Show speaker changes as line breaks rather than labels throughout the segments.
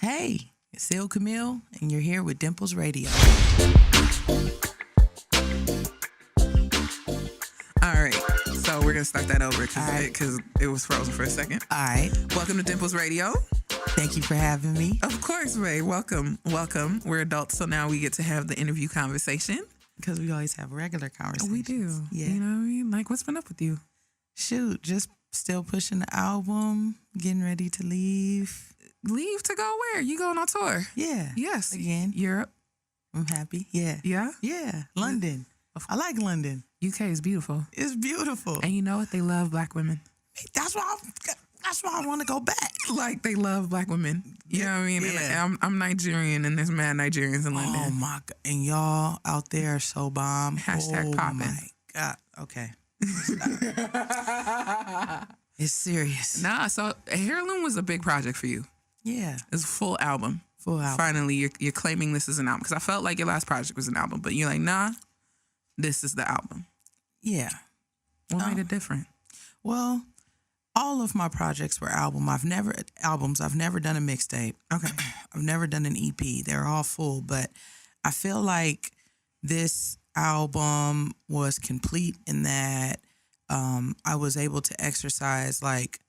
Hey, it's still Camille, and you're here with Dimplez Radio.
All right, so we're going to start that over because it was frozen for a second.
All right.
Welcome to Dimplez Radio.
Thank you for having me.
Of course, Ray. Welcome. We're adults, so now we get to have the interview conversation.
Because we always have regular conversations.
We do.
Yeah.
You know what I mean? Like, what's been up with you?
Shoot, just still pushing the album, getting ready to leave.
Leave to go where? You going on tour?
Yeah.
Yes.
Again.
Europe?
I'm happy. Yeah.
Yeah?
Yeah. London. I like London.
UK is beautiful.
It's beautiful.
And you know what? They love black women.
That's why I want to go back.
Like, they love black women. You know what I mean?
Yeah.
And I'm Nigerian, and there's mad Nigerians in London.
Oh, my God. And y'all out there are so bomb.
Hashtag poppin'.
Oh, my God. Okay. It's serious.
Nah, so Heirloom was a big project for you.
Yeah.
It's a full album.
Full album.
Finally, you're claiming this is an album. Because I felt like your last project was an album. But you're like, nah, this is the album.
Yeah.
What made it different?
Well, all of my projects were I've never done a mixtape.
Okay.
I've never done an EP. They're all full. But I feel like this album was complete in that I was able to exercise like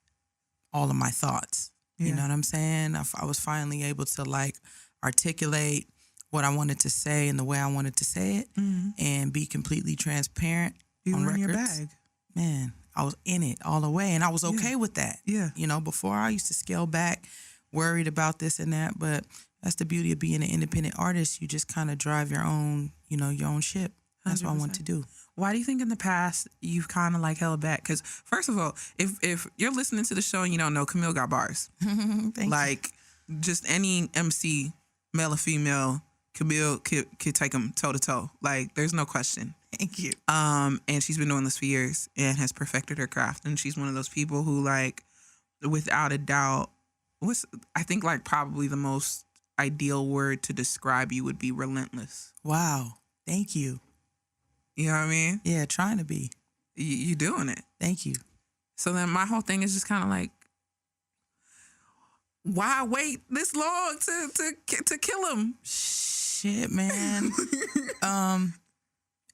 all of my thoughts. You know what I'm saying? I was finally able to like articulate what I wanted to say and the way I wanted to say it, and be completely transparent on
were in
records.
your bag.
Man, I was in it all the way, and I was okay with that.
Yeah.
You know, before I used to scale back, worried about this and that, but that's the beauty of being an independent artist. You just kind of drive your own, your own ship. That's 100%. What I want to do.
Why do you think in the past you've kind of like held back? Because first of all, if you're listening to the show and you don't know, Camille got bars. Like just any MC, male or female, Camille could take them toe to toe. Like there's no question.
Thank you.
And she's been doing this for years and has perfected her craft. And she's one of those people who like, without a doubt, I think like probably the most ideal word to describe you would be relentless.
Wow. Thank you.
You know what I mean?
Yeah, trying to be.
You doing it.
Thank you.
So then my whole thing is just kind of like, why wait this long to kill him?
Shit, man.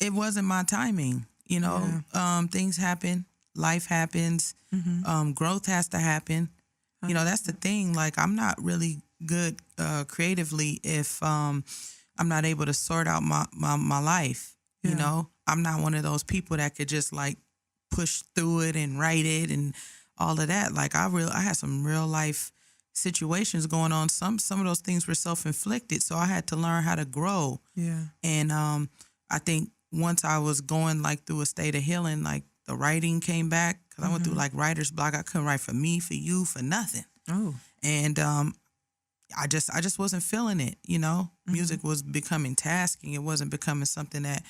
It wasn't my timing. Things happen. Life happens. Growth has to happen. That's the thing. Like, I'm not really good creatively if I'm not able to sort out my life.
Yeah.
I'm not one of those people that could just like push through it and write it and all of that. Like I had some real life situations going on. Some of those things were self-inflicted, so I had to learn how to grow.
Yeah.
And I think once I was going like through a state of healing, like the writing came back because I went through like writer's block. I couldn't write for me, for you, for nothing.
Oh.
And I just wasn't feeling it. Music was becoming tasking. It wasn't becoming something that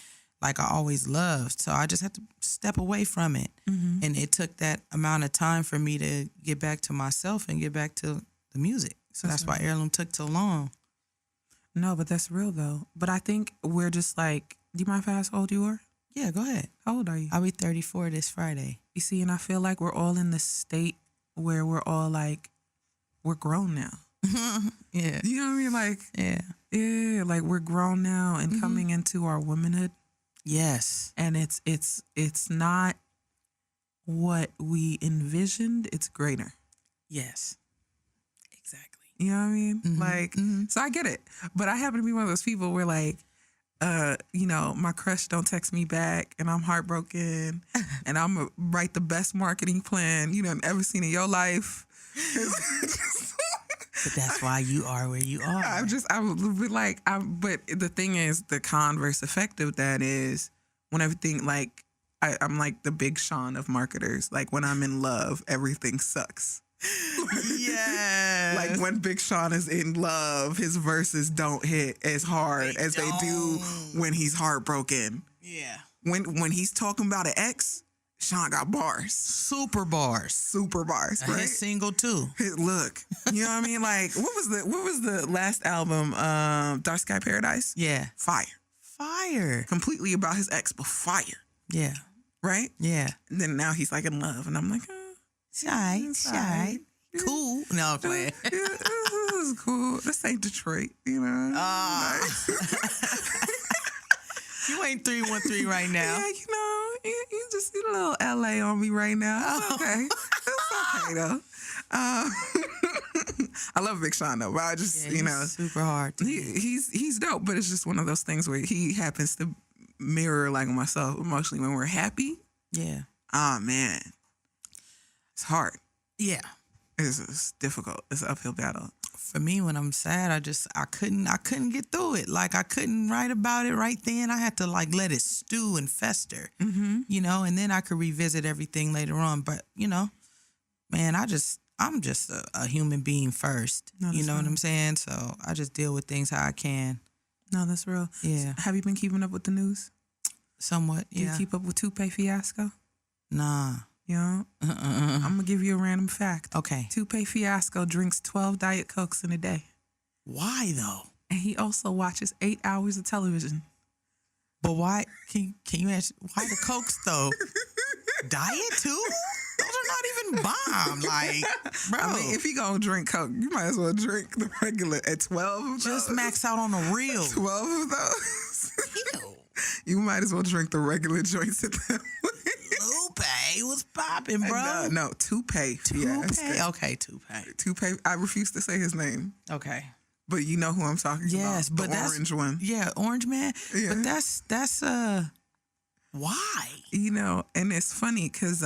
like I always loved. So I just had to step away from it. And it took that amount of time for me to get back to myself and get back to the music. So that's why Heirloom took so long.
No, but that's real though. But I think we're just like, do you mind if I ask how old you are?
Yeah, go ahead.
How old are you?
I'll be 34 this Friday.
You see, and I feel like we're all in the state where we're all like, we're grown now.
Yeah.
You know what I mean? Like,
yeah,
like we're grown now and coming into our womanhood.
Yes.
And it's not what we envisioned. It's greater.
Yes. Exactly.
You know what I mean? So I get it. But I happen to be one of those people where like, my crush don't text me back and I'm heartbroken and I'm gonna write the best marketing plan you done ever seen in your life.
But that's why you are where you are.
But the thing is, the converse effect of that is when everything, like, I'm like the Big Sean of marketers. Like, when I'm in love, everything sucks.
Yes.
Like, when Big Sean is in love, his verses don't hit as hard as they do when he's heartbroken.
Yeah.
When he's talking about an ex, Sean got bars.
Super bars,
right?
His single too.
Look, you know what I mean? Like, what was the last album? Dark Sky Paradise?
Yeah.
Fire. Completely about his ex, but fire.
Yeah.
Right?
Yeah.
And then now he's like in love, and I'm like,
shy. Cool. No, I'm playing.
was cool. This ain't Detroit, you know.
You ain't 313 right now.
Yeah, you know, you just did a little LA on me right now. It's okay. It's okay though. I love Big Sean though, but I just
super hard.
He's dope, but it's just one of those things where he happens to mirror like myself emotionally when we're happy.
Yeah.
Oh man, it's hard.
Yeah.
It's difficult. It's an uphill battle.
For me, when I'm sad, I couldn't get through it. Like I couldn't write about it right then. I had to like let it stew and fester, you know, and then I could revisit everything later on. But you know, man, I'm just a human being first. No, you know what I'm saying? So I just deal with things how I can.
No, that's real.
Yeah.
So have you been keeping up with the news?
Somewhat.
Do you keep up with Toupee fiasco?
Nah.
You know? I'm going to give you a random fact.
Okay.
Toupee fiasco drinks 12 Diet Cokes in a day.
Why, though?
And he also watches 8 hours of television.
But why? Can you ask, why the Cokes, though? Diet, too? Those are not even bomb. Like, bro.
I mean, if you going to drink Coke, you might as well drink the regular at 12 of those.
Just max out on the real.
12 of those?
Ew.
You might as well drink the regular joints at that point.
Toupee was popping, bro.
No, Toupee.
Toupee? Okay, Toupee.
Toupee. I refuse to say his name.
Okay.
But you know who I'm talking about.
Yes, but
the orange one.
Yeah, orange man.
Yeah.
But that's why?
You know, and it's funny because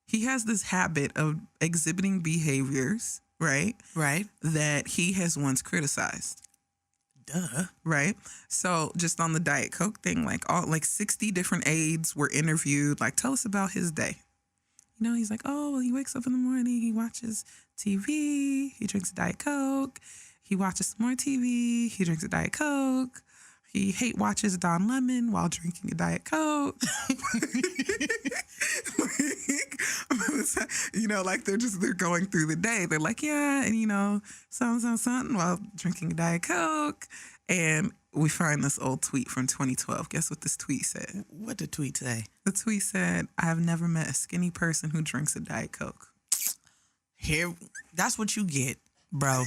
he has this habit of exhibiting behaviors, right?
Right.
That he has once criticized.
Duh.
Right. So just on the Diet Coke thing, like 60 different aides were interviewed. Like, tell us about his day. You know, he's like, oh, well, he wakes up in the morning, he watches TV, he drinks a Diet Coke, he watches some more TV, he drinks a Diet Coke. He hate watches Don Lemon while drinking a Diet Coke. You know, like they're going through the day. They're like, yeah, and you know, something while drinking a Diet Coke. And we find this old tweet from 2012. Guess what this tweet said?
What did the tweet say?
The tweet said, I have never met a skinny person who drinks a Diet Coke.
Here, that's what you get, bro.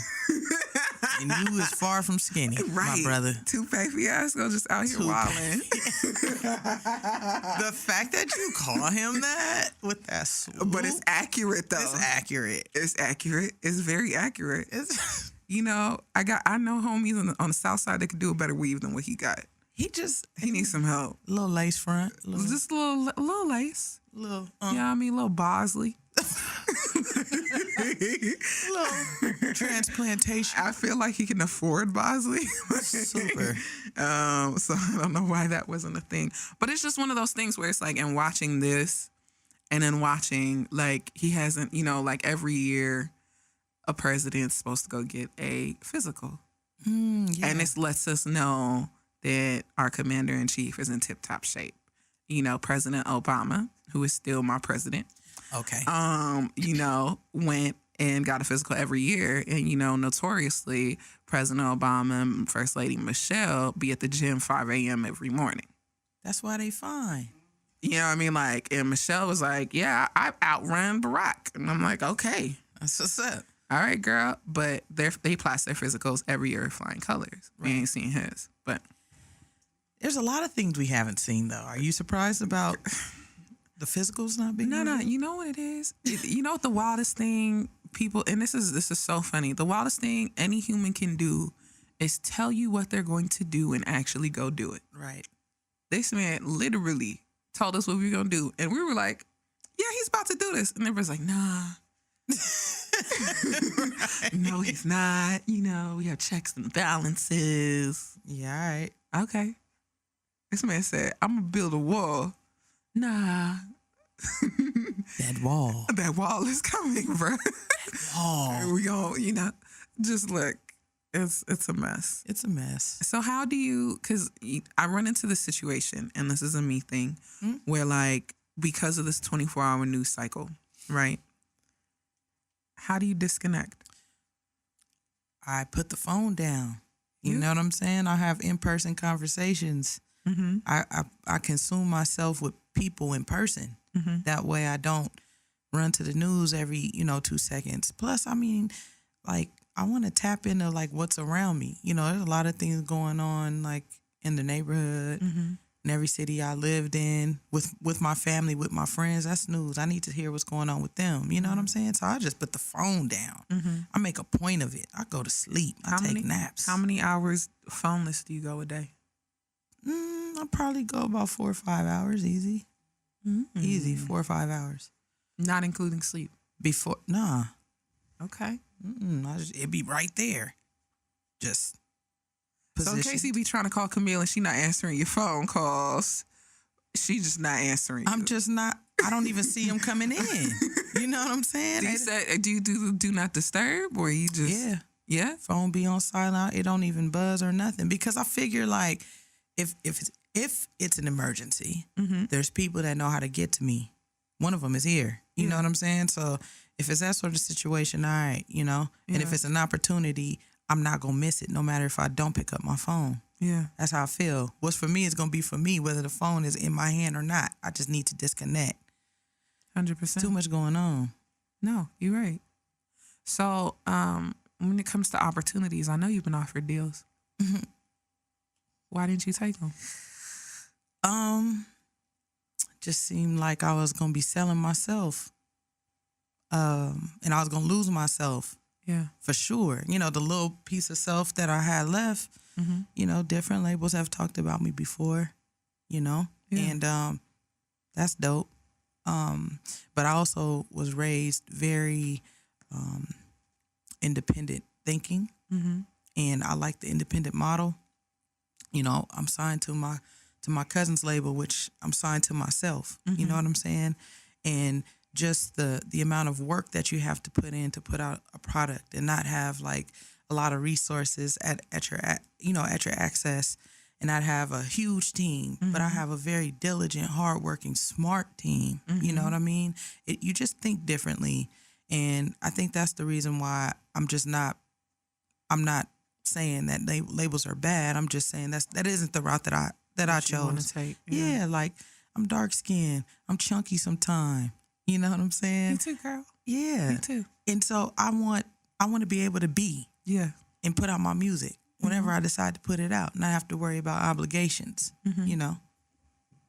And you is far from skinny, right, my brother.
Toupee fiasco just out here wilding.
The fact that you call him that with that swoop.
But it's accurate, though.
It's accurate.
It's accurate. It's very accurate. You know, I know homies on the south side that could do a better weave than what he got. He needs some help.
A little lace front.
Just a little lace.
Little,
yeah, I mean, a little Bosley.
Little transplantation.
I feel like he can afford Bosley.
Super.
So I don't know why that wasn't a thing. But it's just one of those things where it's like, and watching this and then watching, like, he hasn't, you know, like every year a president's supposed to go get a physical. Yeah. And this lets us know that our commander-in-chief is in tip-top shape. You know, President Obama, who is still my president.
Okay.
You know, went and got a physical every year. And, you know, notoriously, President Obama and First Lady Michelle be at the gym 5 a.m. every morning.
That's why they fine.
You know what I mean? Like, and Michelle was like, yeah, I outrun Barack. And I'm like, okay.
That's what's up.
All right, girl. But they pass their physicals every year flying colors. Right. We ain't seen his. But
there's a lot of things we haven't seen, though. Are you surprised about the physicals not being
No. You know what it is? You know what the wildest thing people, and this is so funny. The wildest thing any human can do is tell you what they're going to do and actually go do it.
Right.
This man literally told us what we were going to do. And we were like, yeah, he's about to do this. And everybody's like, nah. Right. No, he's not. You know, we have checks and balances.
Yeah, all right.
Okay. This man said, I'm going to build a wall. Nah.
That wall.
That wall is coming, bro.
That wall.
We gon', you know, just look. It's a mess.
It's a mess.
So how do you, because I run into this situation, and this is a me thing, where like, because of this 24-hour news cycle, right? How do you disconnect?
I put the phone down. You know what I'm saying? I have in-person conversations. Mm-hmm. I consume myself with people in person. Mm-hmm. That way I don't run to the news every, 2 seconds. Plus, I mean, like, I want to tap into like what's around me. You know, there's a lot of things going on like in the neighborhood, in every city I lived in, with my family, with my friends. That's news. I need to hear what's going on with them. You know what I'm saying? So I just put the phone down. I make a point of it. I go to sleep. I take naps.
How many hours phoneless do you go a day?
I probably go about 4 or 5 hours, easy. Easy, 4 or 5 hours.
Not including sleep.
Before, nah.
Okay.
It'd be right there. Just
So in case you be trying to call Camille and she not answering your phone calls, she just not answering you.
I'm just not. I don't even see them coming in. You know what I'm saying?
Do you do not disturb, or you just yeah?
Phone be on silent. It don't even buzz or nothing, because I figure like if it's an emergency, there's people that know how to get to me. One of them is here. You know what I'm saying? So if it's that sort of situation, all right, you know. And if it's an opportunity, I'm not going to miss it no matter if I don't pick up my phone.
Yeah.
That's how I feel. What's for me is going to be for me, whether the phone is in my hand or not. I just need to disconnect.
100%.
Too much going on.
No, you're right. So when it comes to opportunities, I know you've been offered deals. Why didn't you take them?
Just seemed like I was going to be selling myself. And I was going to lose myself.
Yeah.
For sure. You know, the little piece of self that I had left, you know, different labels have talked about me before, you know, and that's dope. But I also was raised very independent thinking, and I like the independent model. You know, I'm signed to my cousin's label, which I'm signed to myself. You know what I'm saying? And just the amount of work that you have to put in to put out a product and not have like a lot of resources at your access, and not have a huge team, but I have a very diligent, hardworking, smart team. You know what I mean? You just think differently, and I think that's the reason why I'm not saying that labels are bad. I'm just saying that isn't the route that I chose.
Want to take?
Yeah, like I'm dark skinned, I'm chunky sometimes. You know what I'm saying?
Me too, girl.
Yeah.
Me too.
And so I want to be able to be and put out my music whenever I decide to put it out, and not have to worry about obligations. You know,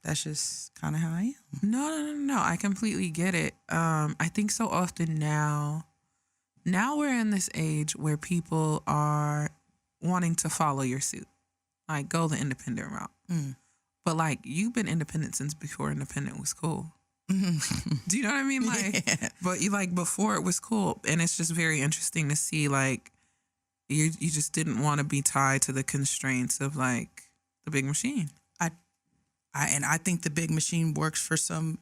that's just kind of how I am.
No. I completely get it. I think so often now we're in this age where people are wanting to follow your suit, like go the independent route. But like you've been independent since before independent was cool. Do you know what I mean? Like, but you like before it was cool, and it's just very interesting to see like you just didn't want to be tied to the constraints of like the big machine.
I think the big machine works for some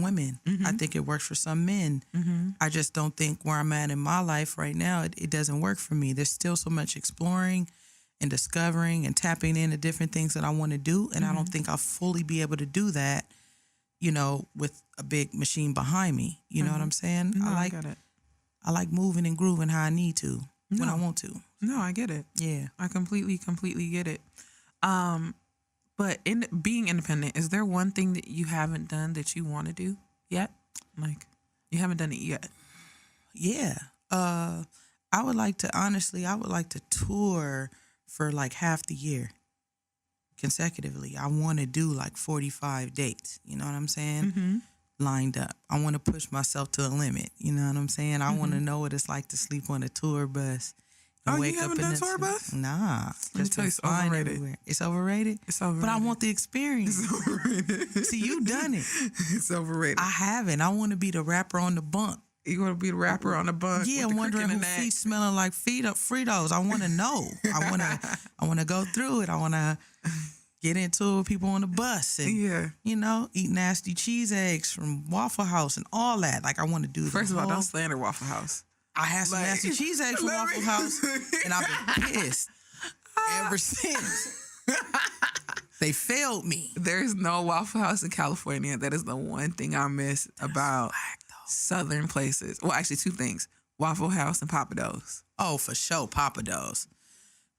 women. I think it works for some men. I just don't think where I'm at in my life right now, it doesn't work for me. There's still so much exploring and discovering and tapping into different things that I want to do, and I don't think I'll fully be able to do that, you know, with a big machine behind me. You know what I'm saying?
No,
I
get it.
I like moving and grooving how I need to when I want to.
No, I get it.
Yeah.
I completely get it. But in being independent, is there one thing that you haven't done that you want to do yet? Like, you haven't done it yet?
Yeah. I would like to tour for like half the year consecutively. I want to do like 45 dates. You know what I'm saying? Lined up. I want to push myself to a limit. You know what I'm saying? I want to know what it's like to sleep on a tour bus.
Oh, you haven't done tour bus?
Nah.
Let me tell you, it's overrated.
Everywhere. It's overrated?
It's overrated.
But I want the experience.
It's overrated.
See, you done it.
It's overrated.
I haven't. I want to be the rapper on the bunk.
You want to be the rapper on the bunk?
Yeah,
with the
wondering who feet smelling like Fritos. I want to know. I want to go through it. I want to get into it with people on the bus and, you know, eat nasty cheese eggs from Waffle House and all that. Like, I want to do that.
First of all, don't slander Waffle House.
I had some nasty cheese eggs from Waffle House, and I've been pissed ever since. They failed me.
There's no Waffle House in California. That is the one thing I miss about southern places. Well, actually, two things. Waffle House and Papa Do's.
Oh, for sure, Papa Do's.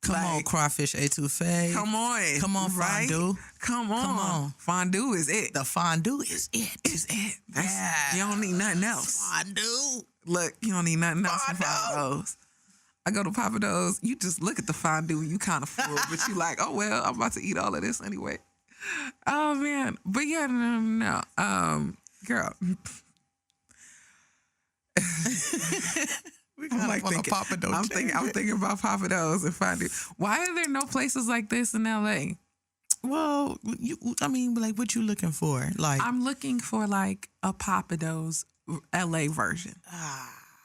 Come on, crawfish etouffee.
Come on.
Come on, fondue.
Come on. Fondue is it.
The fondue is it.
Is it. You don't need nothing else.
Fondue.
Look, you don't need nothing else from Papa Do's. I go to Papa Do's. You just look at the fondue and you kind of full, but you like, oh well, I'm about to eat all of this anyway. Oh man, but yeah, no. Girl, I'm like thinking,
Papa Do's.
I'm thinking about Papa Do's and fondue. Why are there no places like this in LA?
Well, like, what you looking for? Like,
I'm looking for like a Papa Do's LA version.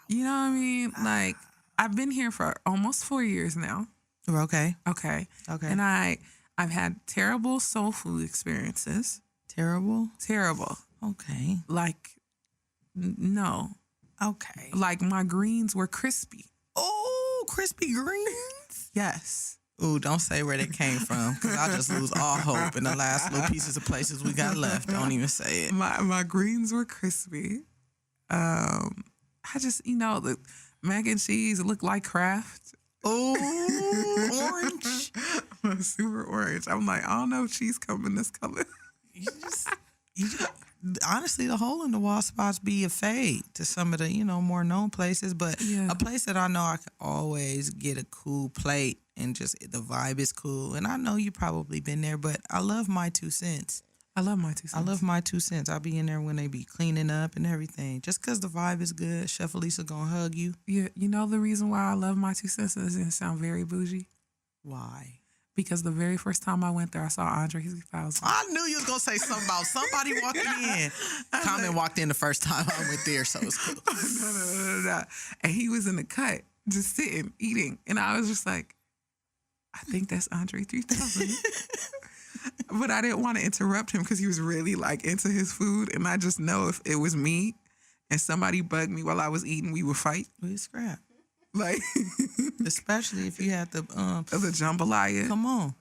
You know what I mean? Like, I've been here for almost 4 years now.
okay.
Okay. And I've had terrible soul food experiences.
Terrible.
Okay. Like, no.
Okay.
Like, my greens were crispy.
Oh, crispy greens.
Yes.
Ooh, don't say where they came from, because I just lose all hope in the last little pieces of places we got left. Don't even say it.
My greens were crispy. I just, the mac and cheese looked like Kraft.
Oh, orange.
Super orange. I'm like, I don't know if cheese come in this color.
You just, honestly, the hole in the wall spots be a fade to some of the, more known places. But a place that I know I can always get a cool plate and just the vibe is cool. And I know you probably been there, but I love my 2 cents.
I love my 2 cents.
I love my 2 cents. I'll be in there when they be cleaning up and everything. Just because the vibe is good, Chef Elisa gonna hug you.
Yeah, you know the reason why I love my 2 cents is it sound very bougie.
Why?
Because the very first time I went there, I saw Andre 3000.
I knew you was gonna say something about somebody walking in. Common walked in the first time I went there, so it's cool.
No. And he was in the cut, just sitting, eating. And I was just like, I think that's Andre 3000. But I didn't want to interrupt him because he was really like into his food. And I just know if it was me and somebody bugged me while I was eating, we would fight.
We scrap.
Like,
especially if you had the
jambalaya.
Come on,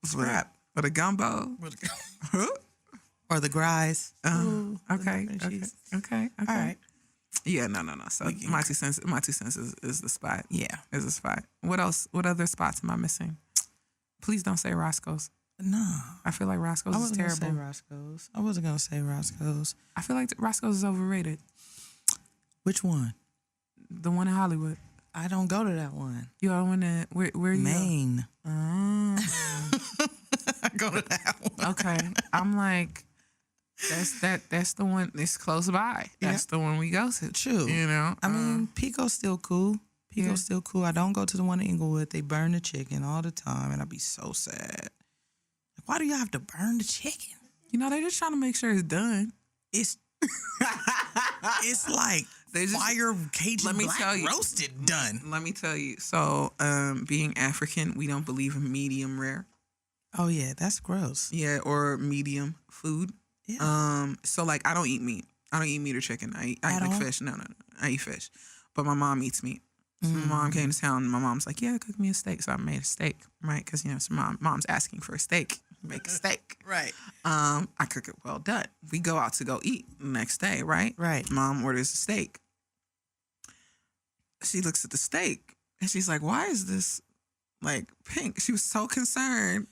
scrap or the gumbo,
or the gries.
Okay. All right. Yeah, no. So my 2 cents is the spot.
Yeah,
is the spot. What else? What other spots am I missing? Please don't say Roscoe's.
No,
I feel like Roscoe's is terrible.
I wasn't gonna say Roscoe's.
I feel like Roscoe's is overrated.
Which one?
The one in Hollywood.
I don't go to that one.
You all went to where you?
Maine.
Oh.
I go to that one.
Okay, I'm like, that's the one. It's close by. That's the one we go to.
True. I mean, Pico's still cool. Still cool. I don't go to the one in Inglewood. They burn the chicken all the time, and I'd be so sad. Like, why do you have to burn the chicken?
They're just trying to make sure it's done.
It's like fire Cajun black roasted done.
Let me tell you. So, being African, we don't believe in medium rare.
Oh yeah, that's gross.
Yeah, or medium food.
Yeah.
So like I don't eat meat. I don't eat meat or chicken. I eat like fish. No. I eat fish. But my mom eats meat. So my mom came to town and my mom's like, yeah, cook me a steak. So I made a steak, right? Because, so mom's asking for a steak. Make a steak.
Right.
I cook it well done. We go out to go eat the next day, right?
Right.
Mom orders a steak. She looks at the steak and she's like, why is this like pink? She was so concerned.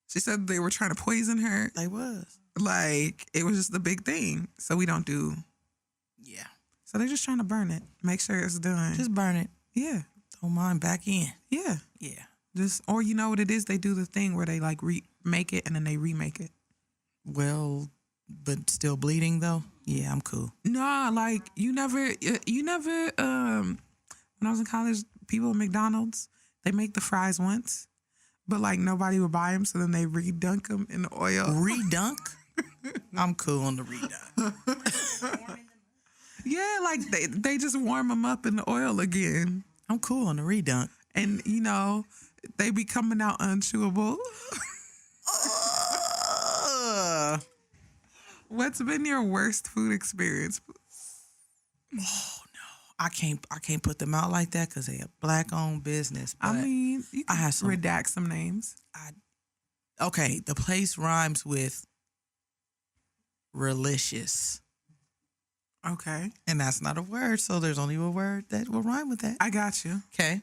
She said they were trying to poison her.
They was.
Like, it was just the big thing. So we don't do.
Yeah.
So they're just trying to burn it. Make sure it's done.
Just burn it.
Yeah.
Throw mine back in.
Yeah.
Yeah.
Just, or you know what it is? They do the thing where they like make it and then they remake it.
Well, but still bleeding though? Yeah, I'm cool.
Nah, like you never, when I was in college, people at McDonald's, they make the fries once, but like nobody would buy them. So then they redunk them in the oil.
Redunk? I'm cool on the redunk.
Yeah, like they just warm them up in the oil again.
I'm cool on the redunk.
And, they be coming out unchewable. What's been your worst food experience?
Oh, no. I can't put them out like that because they a black-owned business.
I mean, you can redact some names.
Okay, the place rhymes with relicious.
Okay.
And that's not a word, so there's only a word that will rhyme with that.
I got you.
Okay.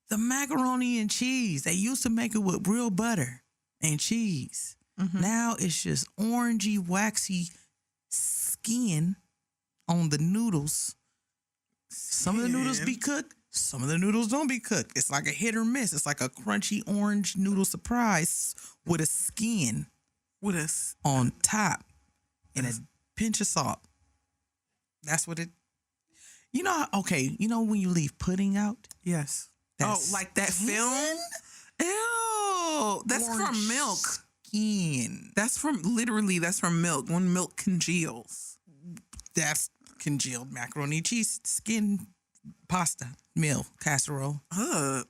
The macaroni and cheese. They used to make it with real butter and cheese. Mm-hmm. Now it's just orangey, waxy skin on the noodles. Some of the noodles be cooked. Some of the noodles don't be cooked. It's like a hit or miss. It's like a crunchy orange noodle surprise with a skin on top and a pinch of salt. That's what it. You know, okay. You know when you leave pudding out?
Yes. Like that film? Ew. That's from milk.
Skin.
That's from milk. When milk congeals.
That's congealed macaroni cheese skin pasta meal casserole.
I'm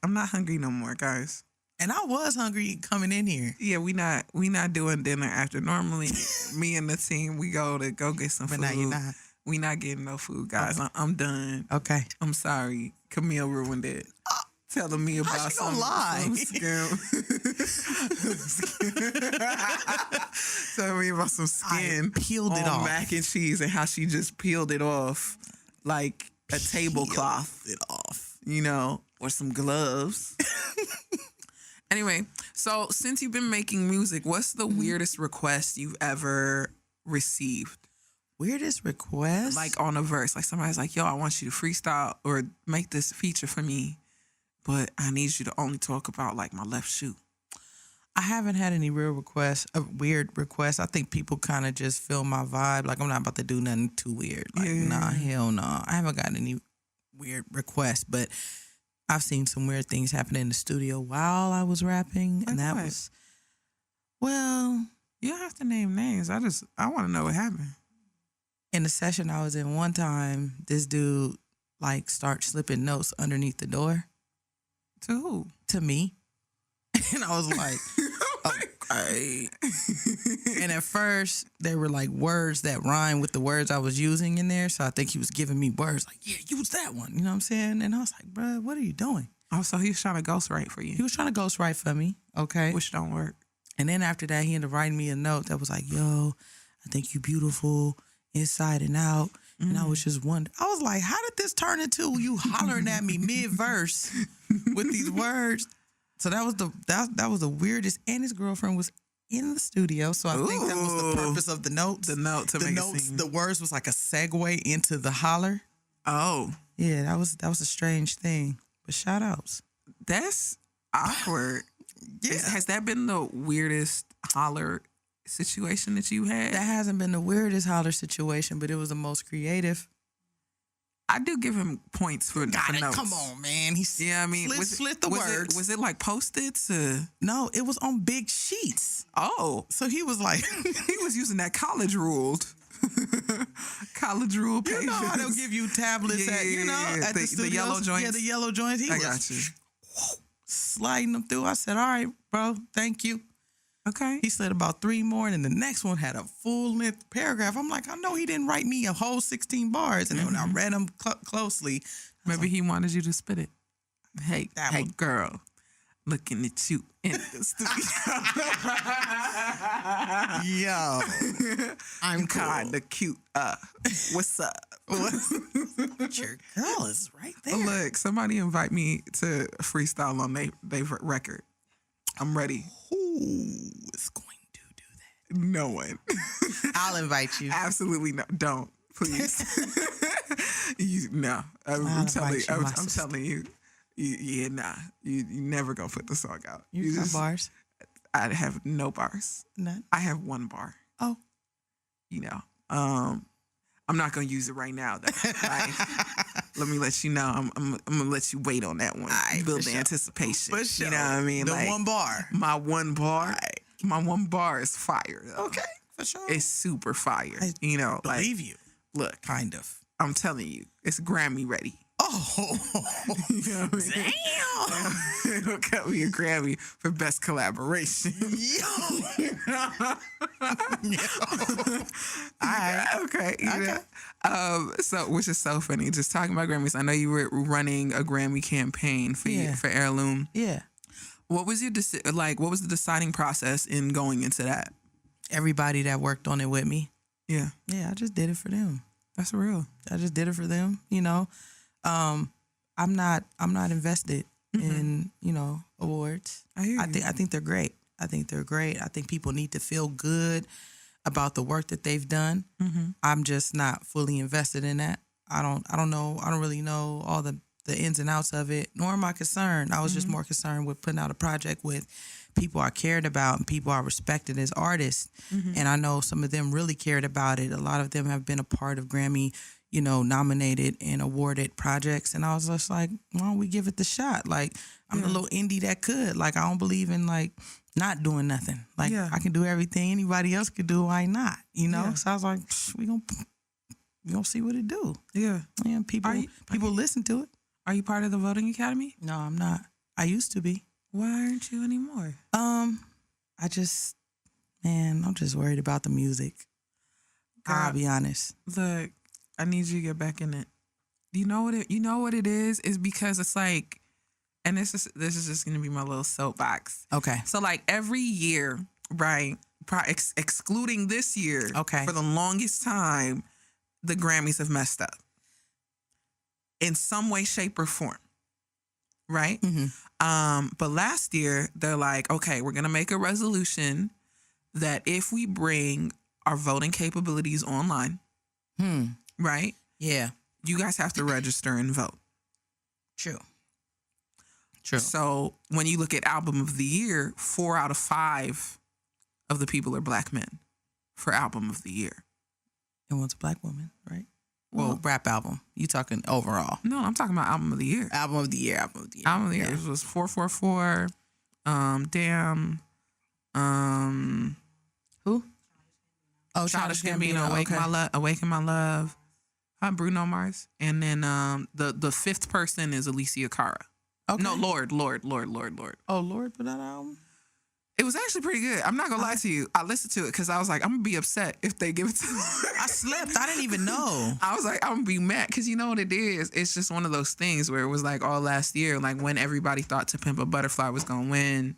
not hungry no more, guys.
And I was hungry coming in here.
Yeah, we not doing dinner after. Normally, me and the team, we go get some food.
But now you're not.
We not getting no food, guys. Okay. I'm done.
Okay.
I'm sorry. Camille ruined it. Telling me about some skin. Telling me about some skin.
I peeled it off.
Mac and cheese and how she just peeled it off like a tablecloth.
It off.
You know, or some gloves. Anyway, so since you've been making music, what's the weirdest request you've ever received?
Weirdest request?
Like on a verse. Like somebody's like, yo, I want you to freestyle or make this feature for me, but I need you to only talk about like my left shoe.
I haven't had any weird requests. I think people kind of just feel my vibe. Like I'm not about to do nothing too weird. Like, nah, hell no. I haven't gotten any weird requests, but I've seen some weird things happen in the studio while I was rapping. And that was, well.
You don't have to name names. I want to know what happened.
In the session I was in one time, this dude like started slipping notes underneath the door.
To who?
To me. And I was like, okay. And at first, they were like words that rhyme with the words I was using in there. So I think he was giving me words like, yeah, use that one. You know what I'm saying? And I was like, bro, what are you doing?
Oh, so he was trying to ghostwrite for you.
He was trying to ghostwrite for me. Okay.
Which don't work.
And then after that, he ended up writing me a note that was like, yo, I think you beautiful inside and out. And I was just wondering, I was like, how did this turn into you hollering at me mid-verse with these words? So that was the weirdest. And his girlfriend was in the studio. So I think that was the purpose of the notes.
The note to make it seem.
The words was like a segue into the holler.
Oh.
Yeah, that was a strange thing. But shout outs.
That's awkward.
Yeah.
Has that been the weirdest holler situation that you had?
That hasn't been the weirdest holler situation, but it was the most creative.
I do give him points for notes.
Come on, man.
I mean,
slit the words.
Was it like Post-its?
No, it was on big sheets.
Oh.
So he was like...
he was using that college ruled. College rule pages.
You know how they'll give you tablets at the studios?
The yellow joints?
Yeah, the yellow joints.
I got you.
Sliding them through. I said, all right, bro, thank you.
Okay.
He slid about 3 more, and then the next one had a full-length paragraph. I'm like, I know he didn't write me a whole 16 bars. And then when I read them closely...
Maybe he wanted you to spit it. Hey, girl, looking at you in the studio.
Yo, I'm
kind of cute. What's up?
Your girl is right there.
Look, somebody invite me to freestyle on their record. I'm ready.
Who is going to do that?
No one.
I'll invite you.
Absolutely no. Don't, please. I'm telling you. Nah. You never gonna put the song out.
You got bars?
I have no bars.
None?
I have 1 bar.
Oh.
I'm not gonna use it right now though. Right? Let me let you know. I'm gonna let you wait on that one.
Right,
build the anticipation.
For sure.
You know what I mean?
The 1 bar.
My 1 bar. Right. My 1 bar is fire though.
Okay, for sure.
It's super fire.
I believe you.
Look.
Kind of.
I'm telling you, it's Grammy ready.
Oh,
you know what I mean? It'll cut me a Grammy for best collaboration.
Yo.
All right. Okay. So, which is so funny. Just talking about Grammys. I know you were running a Grammy campaign for Heirloom.
Yeah.
What was what was the deciding process in going into that?
Everybody that worked on it with me.
Yeah.
Yeah, I just did it for them.
That's real.
I just did it for them, I'm not invested in, awards.
I hear you.
I think they're great. I think people need to feel good about the work that they've done. Mm-hmm. I'm just not fully invested in that. I don't know. I don't really know all the ins and outs of it, nor am I concerned. I was just more concerned with putting out a project with people I cared about and people I respected as artists. And I know some of them really cared about it. A lot of them have been a part of Grammy, nominated and awarded projects. And I was just like, why don't we give it the shot? Like, I'm the little indie that could. Like, I don't believe in like not doing nothing. Like, I can do everything anybody else could do. Why not? So I was like, we gonna see what it do.
Yeah.
And people listen to it.
Are you part of the voting academy?
No, I'm not. I used to be.
Why aren't you anymore?
I'm just worried about the music.
Girl,
I'll be honest.
Look, I need you to get back in it. You know what it is? It's because it's like, and this is just gonna be my little soapbox.
Okay.
So like every year, right? Excluding this year,
okay,
for the longest time, the Grammys have messed up in some way, shape, or form, right? But last year they're like, okay, we're gonna make a resolution that if we bring our voting capabilities online, right?
Yeah,
you guys have to register and vote.
True.
So when you look at album of the year, 4 out of 5 of the people are black men for album of the year.
And one's a black woman, right? Well, rap album. You talking overall?
No, I'm talking about album of the year.
Album of the year.
Album of the year. It was 444. Damn.
Who? Oh,
Childish Gambino. Awaken My Love. Bruno Mars. And then the fifth person is Alicia Cara.
Okay.
No, Lord.
Oh, Lord put that album?
It was actually pretty good. I'm not going to lie to you. I listened to it because I was like, I'm going to be upset if they give it to me.
I slept. I didn't even know.
I was like, I'm going to be mad because you know what it is? It's just one of those things where it was like all last year, like when everybody thought To Pimp a Butterfly was going to win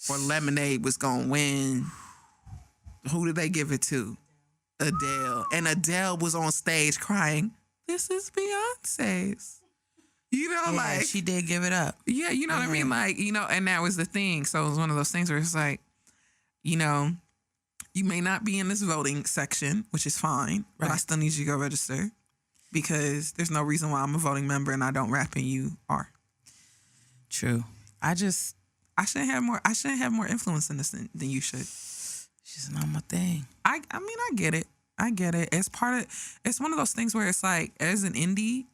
or Lemonade was going to win. Who did they give it to? Adele. And Adele was on stage crying, this is Beyonce's. Like
she did give it up.
Yeah, you know what I mean? Like, and that was the thing. So it was one of those things where it's like, you may not be in this voting section, which is fine, but I still need you to go register because there's no reason why I'm a voting member and I don't rap and you are.
True. I
shouldn't have more influence in this than you should.
It's just not my thing.
I mean, I get it. It's one of those things where it's like, as an indie,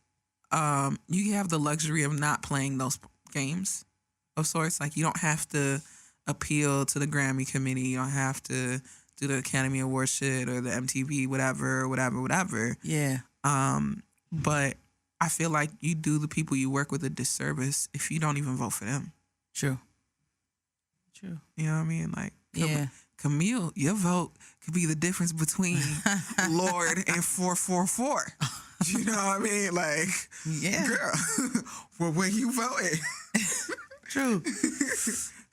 you have the luxury of not playing those games of sorts. Like, you don't have to appeal to the Grammy committee. You don't have to do the Academy Award shit or the MTV, whatever.
Yeah.
But I feel like you do the people you work with a disservice if you don't even vote for them.
True.
You know what I mean? Like,
yeah.
Camille, your vote could be the difference between Lord and 444. You know what I mean? Like,
yeah,
girl, well, when you voted.
True.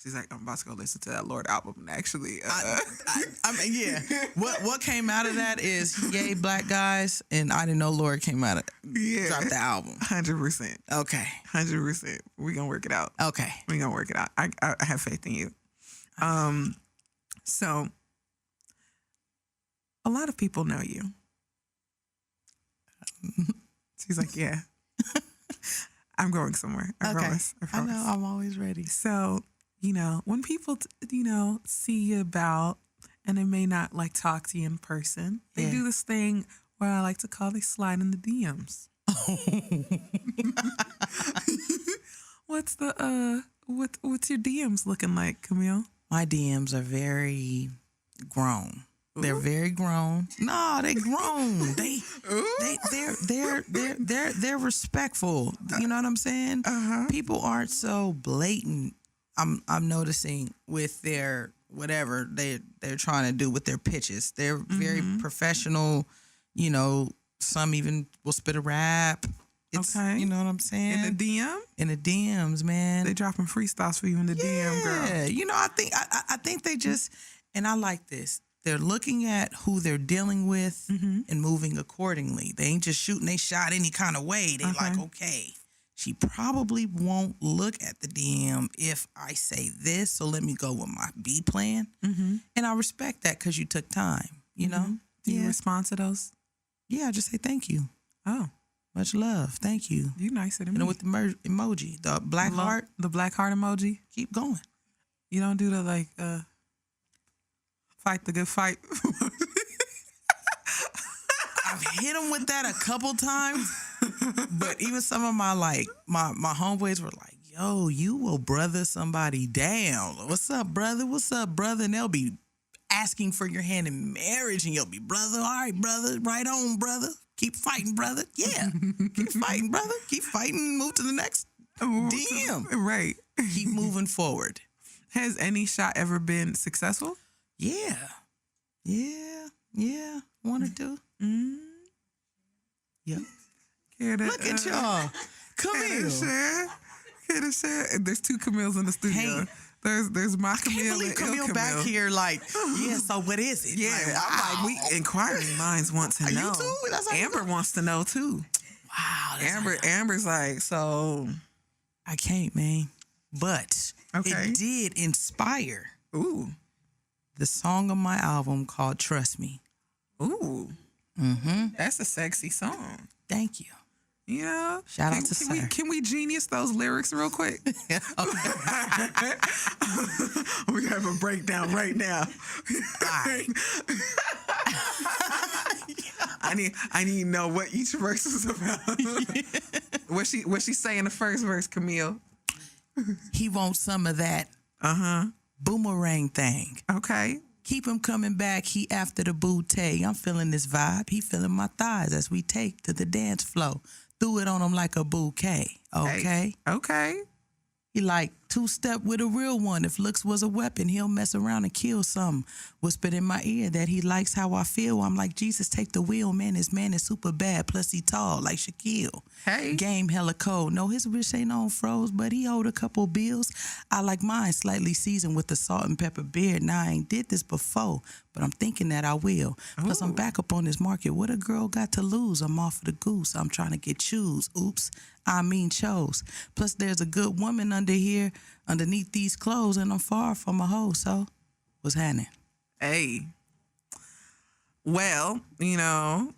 She's like, I'm about to go listen to that Lord album. And actually,
I mean, yeah. What came out of that is yay, black guys, and I didn't know Lord came out of dropped the album.
100%.
Okay.
100%. We're gonna work it out.
Okay.
We're gonna work it out. I have faith in you. So a lot of people know you. She's like, yeah. I'm going somewhere. I promise.
I know. I'm always ready.
So, when people, see you about and they may not like talk to you in person, they do this thing where I like to call they slide in the DMs. What's your DMs looking like, Camille?
My DMs are very grown. Ooh. They're very grown. No, they grown. They're respectful. You know what I'm saying?
Uh-huh.
People aren't so blatant. I'm noticing with their whatever they're trying to do with their pitches. They're very professional. Some even will spit a rap.
Okay.
You know what I'm saying?
In the DM?
In the DMs, man.
They dropping freestyles for you in the DM, girl.
Yeah. I think they just, and I like this. They're looking at who they're dealing with and moving accordingly. They ain't just shooting they shot any kind of way. They like, okay, she probably won't look at the DM if I say this, so let me go with my B plan. And I respect that because you took time, you know?
Do you respond to those?
Yeah, I just say thank you.
Oh.
Much love. Thank you.
You nicer than
And
me.
with the emoji, the black heart.
The black heart emoji.
Keep going.
You don't do the like fight the good fight.
I've hit him with that a couple times, but even some of my my homeboys were like, "Yo, you will brother somebody down. What's up, brother? What's up, brother?" And they'll be asking for your hand in marriage, and you'll be, "Brother, all right, brother, right on, brother. Keep fighting, brother. Yeah, keep fighting, brother. Keep fighting. Move to the next DM.
Right.
Keep moving forward."
Has any shot ever been successful?
Yeah. One or two.
Mm.
Yep.
Look
at y'all. Camille.
Can I share? There's two Camilles in the studio.
Hey.
There's my
I can't
Camille
believe
and
Camille
Il
back
Camille.
here like, yeah, so what is it?
Yeah,
Like,
I'm like, we inquiring minds want to
Are
know.
you too? That's how you
Amber wants to know too.
Wow. that's
Amber's like, so
I can't, man. But
Okay.
it did inspire
ooh.
the song of my album called Trust Me.
Ooh.
Mm-hmm.
That's a sexy song.
Thank you.
You know?
Shout out to Sir.
Can we genius those lyrics real quick? We have a breakdown right now.
Right.
I need to know what each verse is about. What she say in the first verse, Camille?
He wants some of that boomerang thing.
Okay.
Keep him coming back. He after the bootay. I'm feeling this vibe. He feeling my thighs as we take to the dance floor. Threw it on him like a bouquet. Okay.
Hey. Okay.
He like two-step with a real one. If looks was a weapon, he'll mess around and kill some. Whispered in my ear that he likes how I feel. I'm like, Jesus, take the wheel, man. This man is super bad. Plus he tall like Shaquille.
Hey.
Game hella cold. No, his wrist ain't on froze, but he hold a couple bills. I like mine slightly seasoned with the salt and pepper beard. Now, I ain't did this before, but I'm thinking that I will. Plus, I'm back up on this market. What a girl got to lose? I'm off of the goose. I'm trying to get shoes. Oops. I mean chose. Plus, there's a good woman under here, underneath these clothes, and I'm far from a hoe, so what's happening?
Hey. Well, you know,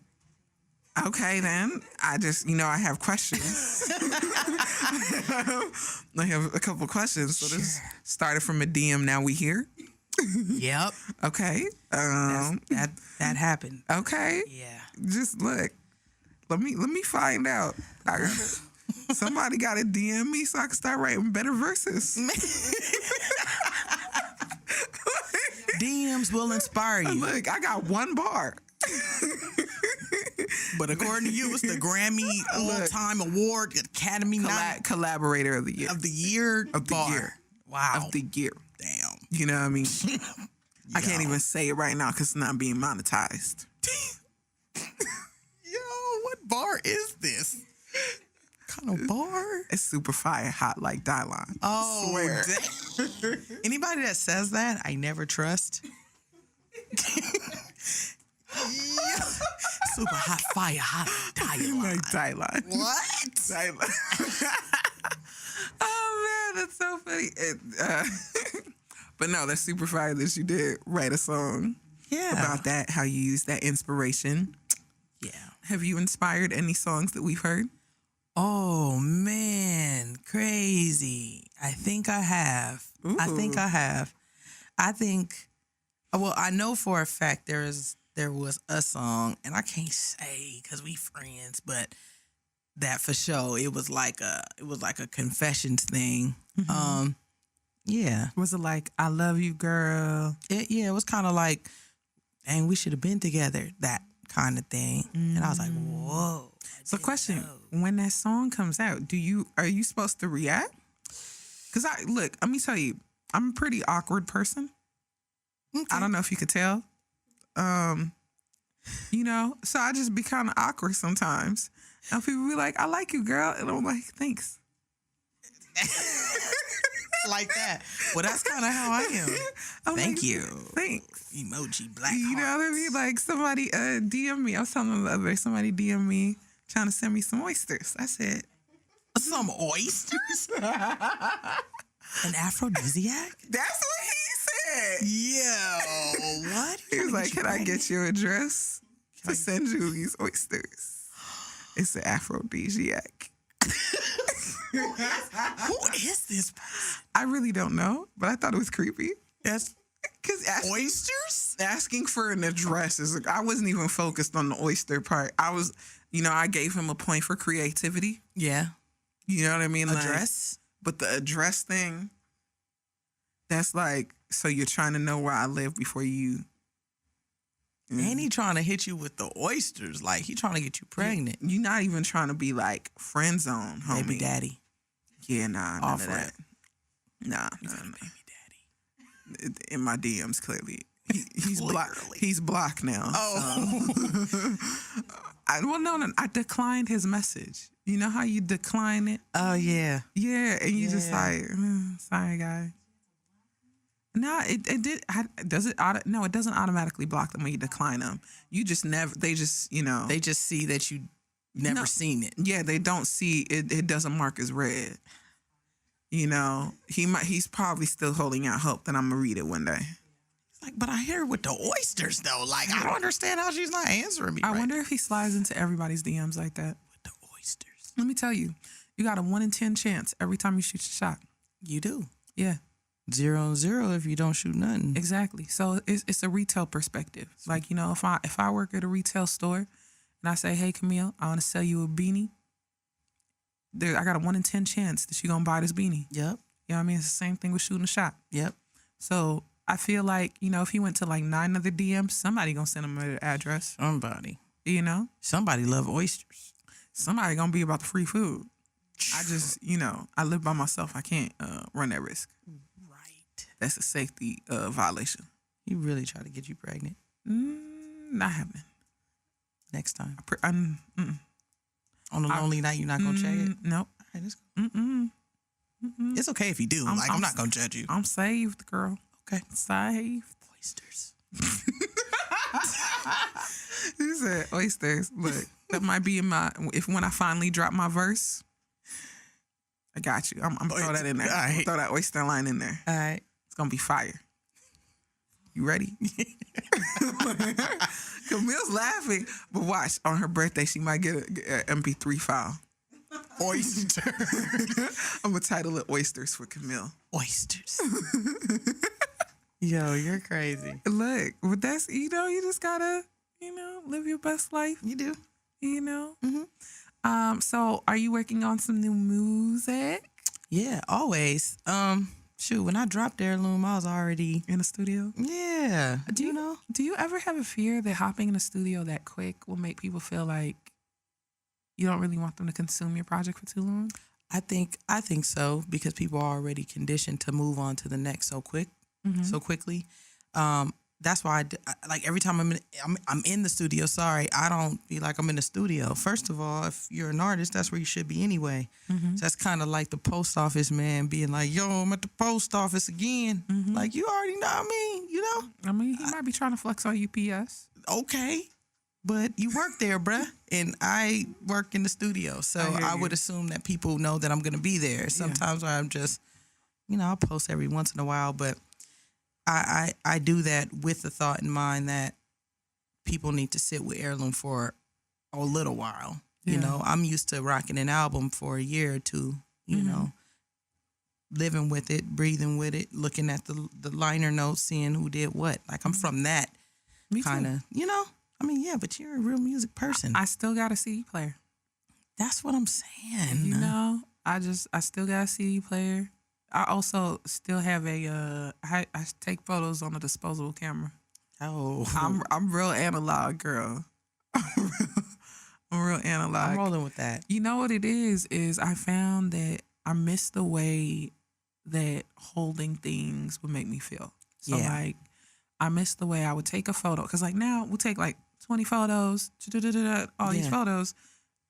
okay then. I just, I have questions. I have a couple questions. So this started from a DM, now we here.
Yep.
Okay.
That happened.
Okay.
Yeah.
Just look. Let me find out. Somebody got to DM me so I can start writing better verses.
DMs will inspire you.
Look, I got one bar.
But according to you, it's the Grammy all-time award, Academy
Collaborator of the year.
of the year.
Of the
bar.
year.
Wow.
Of the year.
Damn.
You know what I mean? I can't even say it right now because it's not being monetized.
Yo, what bar is this? What kind of bar?
It's super fire, hot like Dylon.
Oh,
swear.
damn. Anybody that says that, I never trust. Super hot fire, hot
Like
dialogue.
Dylon.
What?
Dylon. Oh, man, that's so funny. But no, that's super fire that you did write a song about that, how you use that inspiration.
Yeah.
Have you inspired any songs that we've heard?
Oh, man. Crazy. I think I have.
Ooh.
I think, well, I know for a fact there was a song, and I can't say because we friends, but that for sure, it was like a confessions thing.
Mm-hmm.
Yeah.
Was it like, I love you, girl?
It was kind of like, dang, we should have been together, that kind of thing. And I was like, whoa.
So question, when that song comes out, are you supposed to react? Because let me tell you, I'm a pretty awkward person.
Okay.
I don't know if you could tell. So I just be kind of awkward sometimes. And people be like, I like you, girl. And I'm like, thanks.
Like that. Well, that's kind of how I am. Thank you.
Thanks.
Emoji black
You know what I mean? Like somebody DM me. I was telling them the other day, somebody DM me trying to send me some oysters. I said,
some oysters? An aphrodisiac?
that's what he said.
Yo, what?
He was like, can I get your address to send you these oysters? It's an aphrodisiac.
Who is this person?
I really don't know, but I thought it was creepy.
That's
Because
oysters?
asking for an address is, I wasn't even focused on the oyster part. I was, I gave him a point for creativity.
Yeah.
You know what I mean?
Address?
But the address thing, that's like, so you're trying to know where I live before you.
And he trying to hit you with the oysters. Like, he trying to get you pregnant.
You're not even trying to be like friend zone, homie.
Baby daddy.
Yeah, nah, none
Offer
of that.
it.
Nah.
Baby daddy.
In my DMs, clearly. He's blocked.
Clearly.
He's blocked now.
Oh.
So. No, I declined his message. You know how you decline it?
Oh, yeah.
Yeah, and you just
Yeah.
like, sorry, guy. No, it did. Does it? No, it doesn't automatically block them when you decline them. You just never. They just,
They just see that you never seen it.
Yeah, they don't see it. It doesn't mark as red. He's probably still holding out hope that I'm gonna read it one day.
Like, but I hear it with the oysters though. Like, I don't understand how she's not answering me.
I wonder if he slides into everybody's DMs like that.
With the oysters.
Let me tell you, you got a 1 in 10 chance every time you shoot your shot.
You do.
Yeah.
0-0 if you don't shoot nothing.
Exactly. So it's a retail perspective. Like, if I work at a retail store and I say, hey, Camille, I want to sell you a beanie, I got a 1 in 10 chance that you're going to buy this beanie.
Yep.
You know what I mean? It's the same thing with shooting a shot.
Yep.
So I feel like, if he went to like 9 other DMs, somebody going to send him an address.
Somebody.
Somebody
love oysters.
Somebody going to be about the free food. I just, I live by myself. I can't run that risk. That's a safety violation.
He really tried to get you pregnant.
Not happening.
Next time. On a lonely night, you're not going to check it?
Nope.
All right, let's go. It's okay if you do. I'm not going to judge you.
I'm saved, girl.
Okay.
Saved.
Oysters.
You said oysters. Look, that might be in when I finally drop my verse. I got you. I'm throw that in there.
All right.
Throw that oyster line in there.
All right.
It's gonna be fire. You ready? Camille's laughing, but watch, on her birthday she might get an MP3 file.
Oyster.
I'm gonna title it Oysters for Camille.
Oysters. Yo, you're crazy.
Look, but that's, you just gotta, live your best life.
You do.
So are you working on some new music?
Yeah, always. Shoot, when I dropped Heirloom, I was already
In the studio?
Yeah.
Do you ever have a fear that hopping in the studio that quick will make people feel like you don't really want them to consume your project for too long?
I think so, because people are already conditioned to move on to the next so quickly. That's why like every time I'm in the studio. Sorry, I don't feel like I'm in the studio. First of all, if you're an artist, that's where you should be anyway. So that's kind of like the post office man being like, "Yo, I'm at the post office again." Like, you already know me,
I mean, he might be trying to flex on UPS.
Okay, but you work there, bruh, and I work in the studio, so I would assume that people know that I'm gonna be there. Sometimes I'm just, I'll post every once in a while, but I do that with the thought in mind that people need to sit with Heirloom for a little while.
Yeah.
I'm used to rocking an album for a year or two, living with it, breathing with it, looking at the liner notes, seeing who did what. Like, I'm from that kind of, but you're a real music person.
I still got a CD player.
That's what I'm saying.
I still got a CD player. I also still have I take photos on a disposable camera.
Oh.
I'm real analog, girl. I'm real analog.
I'm rolling with that.
You know what it is I found that I miss the way that holding things would make me feel. So like, I miss the way I would take a photo. Because like now we'll take like 20 photos, all these photos.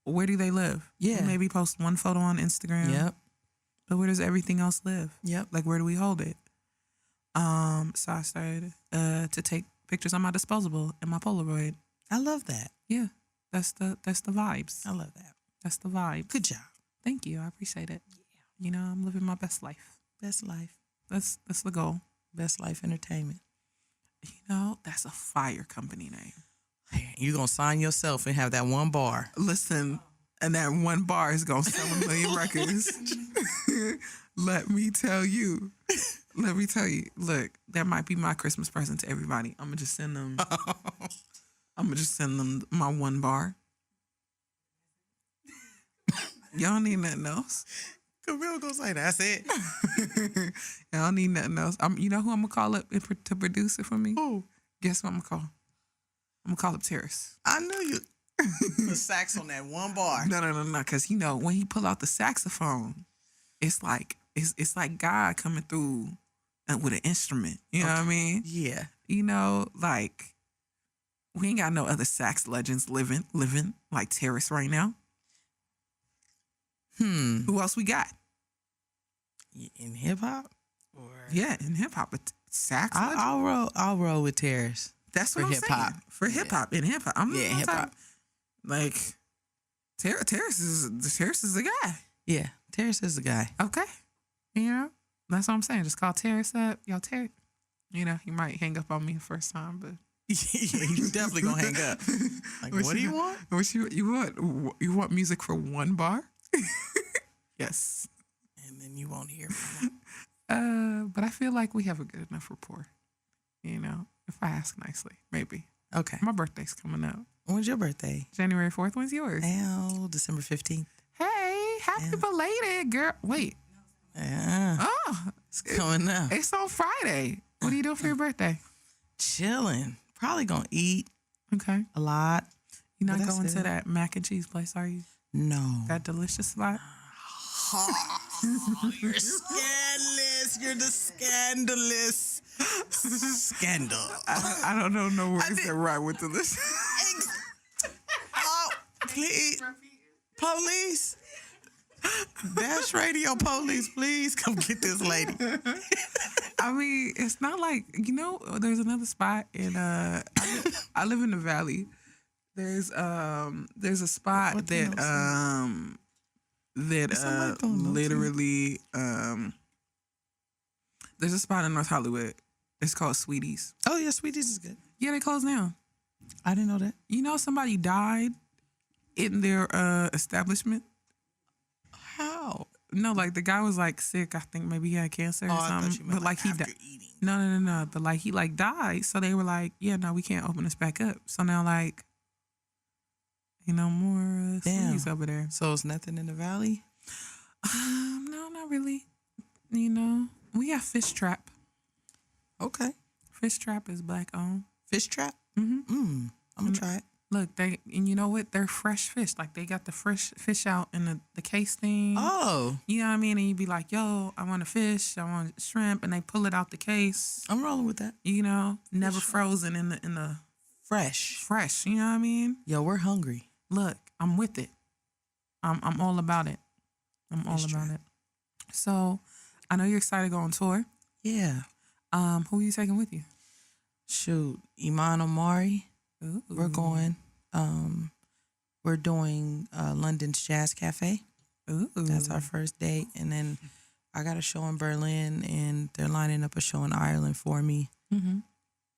Where do they live? Yeah. We maybe post one photo on Instagram.
Yep.
But where does everything else live?
Yep.
Like, where do we hold it? So I started to take pictures on my disposable and my Polaroid.
I love that.
Yeah. That's the vibes.
I love that.
That's the vibes.
Good job.
Thank you. I appreciate it. Yeah. I'm living my best life.
Best life.
That's the goal.
Best Life Entertainment.
That's a fire company name.
You're going to sign yourself and have that one bar.
Listen, And that one bar is going to sell a million records. Let me tell you. Look, that might be my Christmas present to everybody. I'm going to just send them. My one bar. Y'all need nothing else.
Camille gonna say that's it.
Y'all need nothing else. You know who I'm going to call up to produce it for me?
Who?
Guess what I'm going to call? I'm going to call up Terrace.
I knew you. The sax on that one bar.
No. Because, when he pull out the saxophone, it's like God coming through with an instrument. You know what I mean?
Yeah.
We ain't got no other sax legends living like Terrace right now. Who else we got?
In hip hop?
Yeah, in hip hop, sax.
I'll roll with Terrace.
That's what I'm saying. For hip hop, in hip hop,
hip hop.
Like Terrace is the guy.
Yeah, Terrace is the guy.
Okay, that's what I'm saying. Just call Terrace up, yo, Terrace. He might hang up on me the first time, but.
Yeah, you definitely gonna hang up. Like, what do you want?
You want music for one bar? Yes.
And then you won't hear from him.
But I feel like we have a good enough rapport. If I ask nicely, maybe.
Okay.
My birthday's coming up.
When's your birthday?
January 4th. When's yours?
December 15th.
Hey, happy belated, girl. Wait.
Yeah.
Oh,
it's coming up.
It's on Friday. What are you doing for your birthday?
Chilling. Probably gonna eat.
Okay.
A lot.
You're not going to that mac and cheese place, are you?
No.
That delicious spot?
You're scandalous. You're the scandalous scandal.
I don't know no words that rhyme with delicious.
Oh, please. Police. Dash Radio police, please come get this lady.
I mean, it's not like, there's another spot in I live in the Valley. There's a spot that literally there's a spot in North Hollywood. It's called Sweeties.
Oh yeah, Sweeties is good.
Yeah, they closed down.
I didn't know that.
Somebody died in their establishment.
How?
No, like the guy was like sick. I think maybe he had cancer or something.
I thought you meant
but like he
after
died.
eating.
No. But like he like died. So they were like, yeah, no, we can't open this back up. So now like, more Sweeties over there.
So it's nothing in the Valley?
No, not really. We got Fish Trap.
Okay.
Fish Trap is black owned.
Fish Trap?
Mm-hmm.
I'm gonna try it.
Look, and you know what? They're fresh fish. Like they got the fresh fish out in the case thing.
Oh.
You know what I mean? And you'd be like, yo, I want a fish, I want shrimp, and they pull it out the case.
I'm rolling with that.
Never frozen in the fresh. You know what I mean?
Yo, we're hungry.
Look, I'm with it. I'm all about it. I'm all about it. So, I know you're excited to go on tour.
Yeah.
Who are you taking with you?
Shoot, Iman Omari.
Ooh.
We're going. We're doing London's Jazz Cafe.
Ooh.
That's our first date. And then I got a show in Berlin, and they're lining up a show in Ireland for me.
Mm-hmm.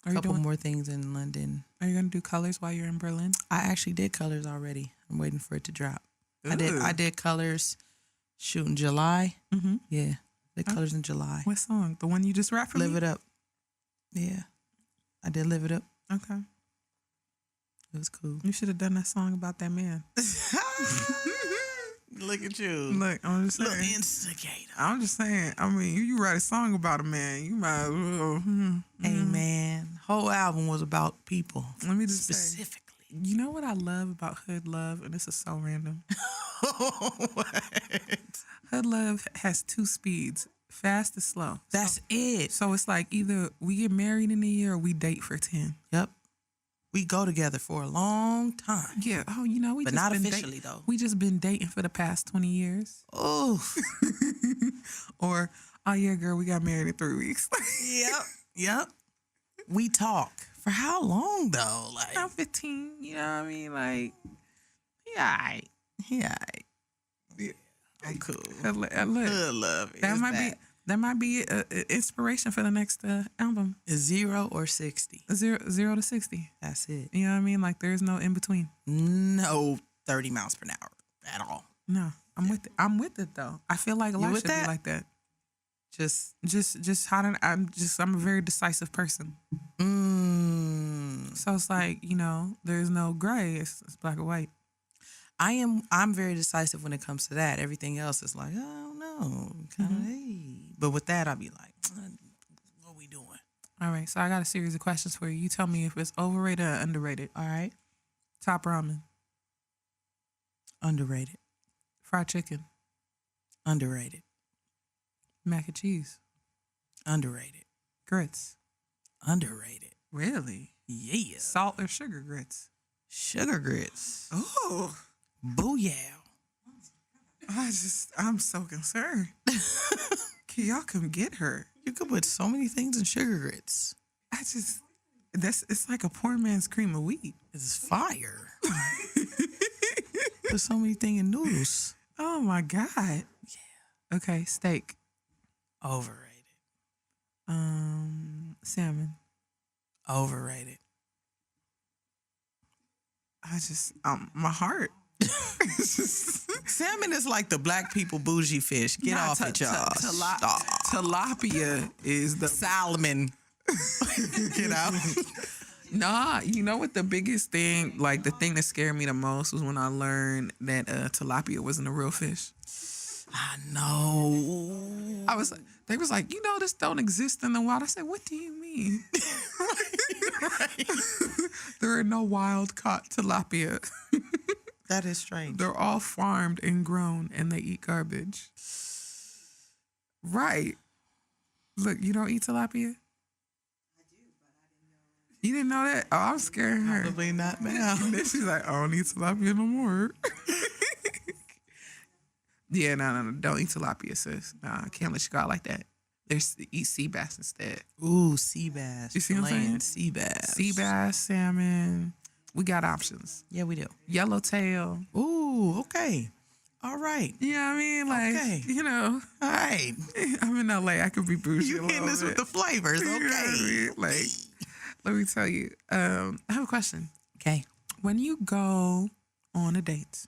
A couple more things in London.
Are you going to do colors while you're in Berlin?
I actually did colors already. I'm waiting for it to drop.
Ooh.
I did colors shoot in July.
Mm-hmm.
Yeah, did colors in July.
What song? The one you just rapped for
Live
me?
It Up. Yeah, I did Live It Up.
Okay.
It was cool.
You should have done that song about that man.
Look at you.
Look, I'm just saying.
Little instigator.
I'm just saying. I mean, you write a song about a man, you might as well.
Hey, man. Whole album was about people.
Let me just
specifically.
Say, you know what I love about Hood Love? And this is so random.
What?
Hood Love has 2 speeds. Fast and slow.
That's it.
So it's like either we get married in a year or we date for 10.
Yep. We go together for a long time.
Yeah. Oh, we
but
just
not
been
officially though.
We just been dating for the past 20 years.
Oh.
Or, oh yeah, girl, we got married in 3 weeks.
Yep. We talk. For how long though? Like
about 15, you know what I mean? Like, yeah.
I'm cool.
Look,
Good love.
That might be inspiration for the next album.
0 or 60.
0 to 60.
That's it.
You know what I mean? Like there's no in between.
No 30 miles per hour. at all.
No, I'm with it. I'm with it though. I feel like a lot
with
should be
that?
like that.
Just
I'm a very decisive person. So it's like, there's no gray. It's black or white.
I'm very decisive when it comes to that. Everything else is like, I don't know. Kind of, hey. But with that, I'll be like, what we doing?
All right. So I got a series of questions for you. You tell me if it's overrated or underrated.
All right.
Top ramen.
Underrated.
Fried chicken.
Underrated.
Mac and cheese.
Underrated.
Grits.
Underrated.
Really?
Yeah.
Salt or sugar grits?
Sugar grits.
Oh.
Booyah.
I'm so concerned. Can y'all come get her?
You could put so many things in sugar grits.
It's like a poor man's cream of wheat.
It's fire. Put so many things in noodles.
Oh my God. Yeah. Okay, steak.
Overrated.
Salmon.
Overrated.
My heart.
Salmon is like the black people bougie fish. Get off it, y'all.
Tilapia is the
Salmon. Get out.
Nah, you know what the biggest thing, like the thing that scared me the most was when I learned that tilapia wasn't a real fish.
I know.
They was like, this don't exist in the wild. I said, what do you mean?
Right.
There are no wild caught tilapia.
That is strange.
They're all farmed and grown and they eat garbage. Right. Look, you don't eat tilapia? You didn't know that? Oh, I'm scaring her.
Probably not now.
And then she's like, I don't eat tilapia no more. Yeah, no. Don't eat tilapia, sis. Nah, I can't let you go out like that. Eat sea bass instead.
Ooh, sea bass.
You see what I'm saying?
Sea bass.
Sea bass, salmon. We got options.
Yeah, we do.
Yellowtail.
Ooh, okay. All right.
Yeah, I mean, like,
okay.
All
right.
I'm in LA. I could be bougie.
You getting this with the flavors, okay?
You know what I mean? Like, let me tell you. I have a question.
Okay.
When you go on a date,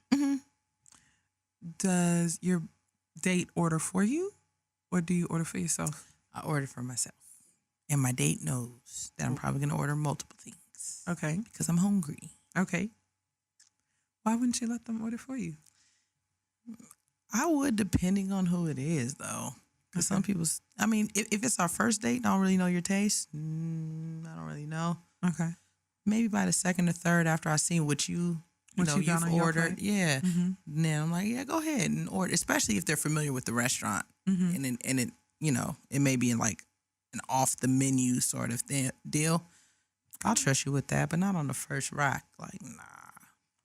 does your date order for you, or do you order for yourself?
I order for myself, and my date knows that I'm probably gonna order multiple things.
Okay.
Because I'm hungry.
Okay. Why wouldn't you let them order for you?
I would, depending on who it is, though. Because some people, if it's our first date, I don't really know your taste. I don't really know.
Okay.
Maybe by the second or third, after I seen what you've ordered, yeah.
Mm-hmm.
Then I'm like, yeah, go ahead and order. Especially if they're familiar with the restaurant, and it, it may be in like an off the menu sort of deal. I'll trust you with that, but not on the first rack. Like, nah.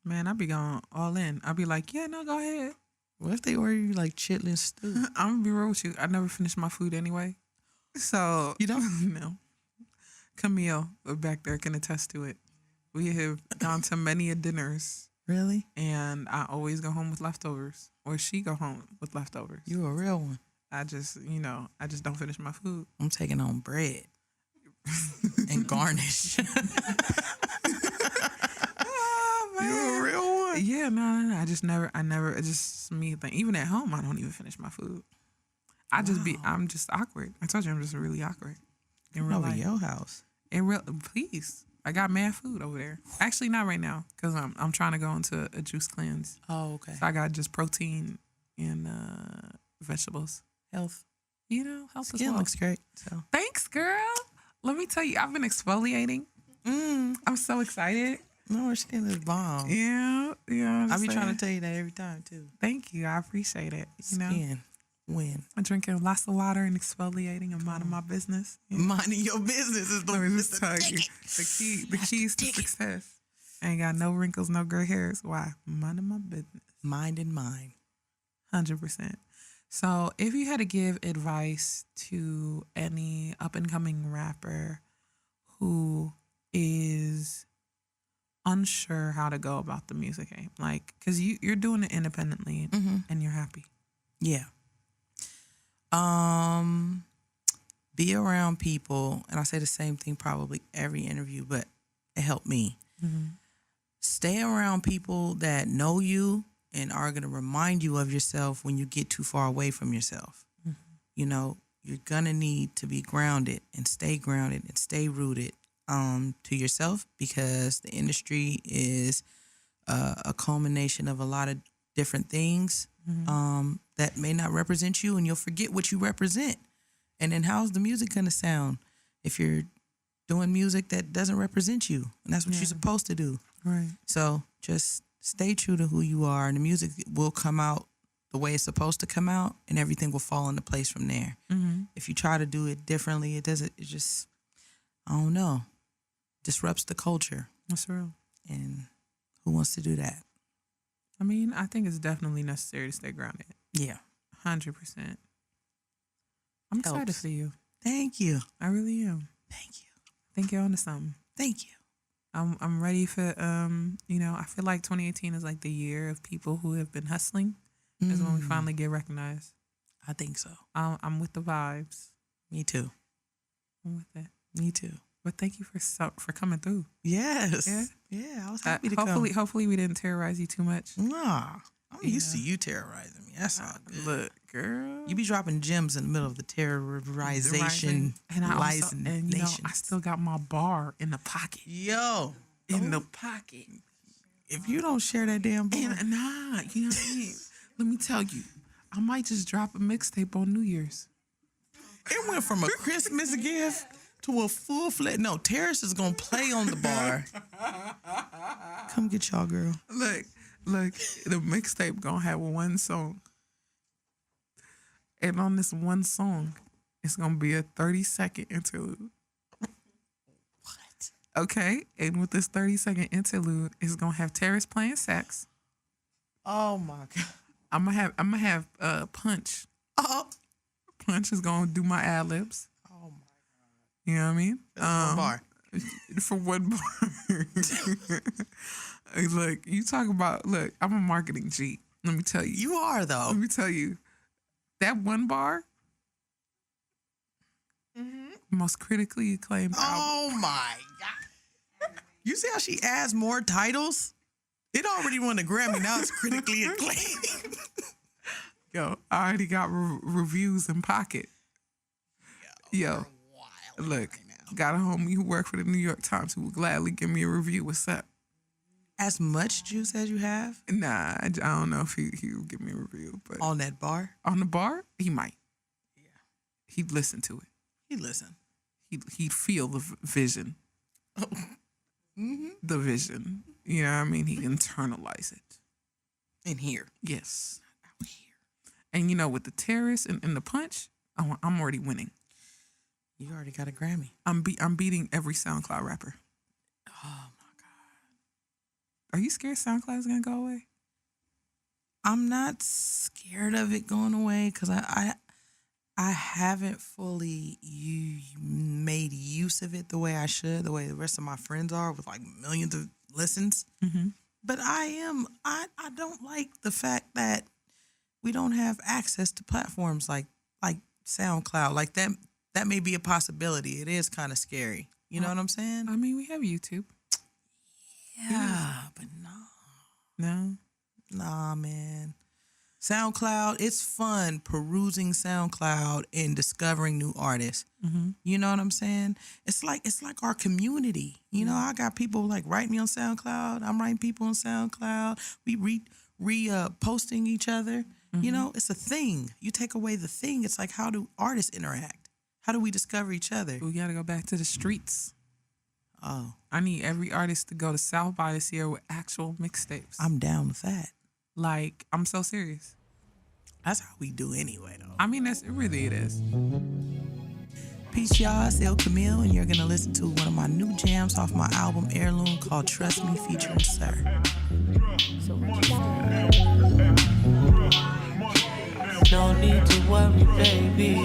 Man, I'd be going all in. I'd be like, yeah, no, go ahead.
What if they order you like chitlin stew?
I'm going to be real with you. I never finish my food anyway. So.
You don't?
No. Camille back there can attest to it. We have gone to many a dinners.
Really?
And I always go home with leftovers. Or she go home with leftovers.
You a real one.
I just don't finish my food.
I'm taking on bread. And garnish.
Oh, man.
You a real one?
Yeah, no. It's just me thing. Even at home, I don't even finish my food. I'm just awkward. I told you I'm just really awkward. In real
Over
life.
your house.
Please. I got mad food over there. Actually, not right now, because I'm trying to go into a juice cleanse.
Oh, okay.
So I got just protein and vegetables.
Health.
Health as
Skin
well.
looks great. So
Thanks, girl. Let me tell you, I've been exfoliating. I'm so excited.
No, her skin is bomb.
Yeah.
I be trying to tell you that every time too.
Thank you. I appreciate it.
Skin. Win.
I'm drinking lots of water and exfoliating and minding my business. Yeah.
Minding your business is
Let me just tell you. The keys to success. I ain't got no wrinkles, no gray hairs. Why? Minding my business.
Mind and mind.
100%. So if you had to give advice to any up-and-coming rapper who is unsure how to go about the music game, like, because you're doing it independently and you're happy.
Yeah. Be around people, and I say the same thing probably every interview, but it helped me. Stay around people that know you and are going to remind you of yourself when you get too far away from yourself. You know, you're going to need to be grounded and stay rooted to yourself, because the industry is a culmination of a lot of different things that may not represent you, and you'll forget what you represent. And then how's the music going to sound if you're doing music that doesn't represent you? And that's what you're supposed to do.
Right.
So just stay true to who you are, and the music will come out the way it's supposed to come out, and everything will fall into place from there. If you try to do it differently, it just, I don't know, disrupts the culture.
That's real.
And who wants to do that?
I mean, I think it's definitely necessary to stay grounded.
Yeah.
100%. I'm excited
Helps.
for you.
Thank you.
I really am.
Thank you.
I think you're onto something.
Thank you.
I'm ready for I feel like 2018 is like the year of people who have been hustling. Is when we finally get recognized.
I think so.
I'm with the vibes.
Me too.
I'm with it.
Me too.
But thank you for coming through.
Yes.
Yeah.
Yeah, I was happy to
Hopefully we didn't terrorize you too much.
Nah. I'm used to you terrorizing me. That's all good.
Look, girl.
You be dropping gems in the middle of the terrorization.
And I still got my bar in the pocket.
Yo.
In the pocket.
If you don't share that damn bar.
And you know what I mean? Let me tell you, I might just drop a mixtape on New Year's.
It went from a Christmas gift to a full-fledged. No, Terrace is going to play on the bar. Come get y'all, girl.
Look, the mixtape going to have one song. And on this one song, it's going to be a 30-second interlude.
What?
Okay? And with this 30-second interlude, it's going to have Terrace playing sax.
Oh, my God.
I'm gonna have Punch.
Oh.
Punch is gonna do my ad libs.
Oh, my God.
You know what I mean?
That's one bar.
For one bar. Look, you talk about, I'm a marketing G. Let me tell you.
You are, though.
Let me tell you. That one bar, most critically acclaimed album.
Oh, my God. You see how she adds more titles? It already won a Grammy. Now it's critically acclaimed.
Yo, I already got reviews in pocket. Yo, look, got a homie who worked for the New York Times who would gladly give me a review. What's up?
As much juice as you have?
Nah, I don't know if he would give me a review. But
on that bar?
On the bar, he might.
Yeah.
He'd listen to it.
He'd listen.
He'd feel the vision.
Oh.
The vision. You know what I mean? He internalize it.
In here.
Yes.
Out here.
And with the Terrace and the Punch, I'm already winning.
You already got a Grammy.
I'm beating every SoundCloud rapper.
Oh, my God.
Are you scared SoundCloud is going to go away?
I'm not scared of it going away because I haven't fully made use of it the way I should, the way the rest of my friends are with like millions of listens. But I don't like the fact that we don't have access to platforms like SoundCloud. Like that may be a possibility. It is kind of scary. You know what I'm saying?
I mean, we have YouTube.
Yeah, but no. Nah, man. SoundCloud, it's fun perusing SoundCloud and discovering new artists. You know what I'm saying? It's like our community. You know, I got people like write me on SoundCloud. I'm writing people on SoundCloud. We posting each other. You know, it's a thing. You take away the thing. It's like, how do artists interact? How do we discover each other?
We got to go back to the streets.
Oh.
I need every artist to go to South by this year with actual mixtapes.
I'm down with that.
Like, I'm so serious.
That's how we do anyway, though.
I mean, it is.
Peace, y'all. It's Camille, and you're going to listen to one of my new jams off my album Heirloom called Trust Me featuring Sir.
No need to worry, baby.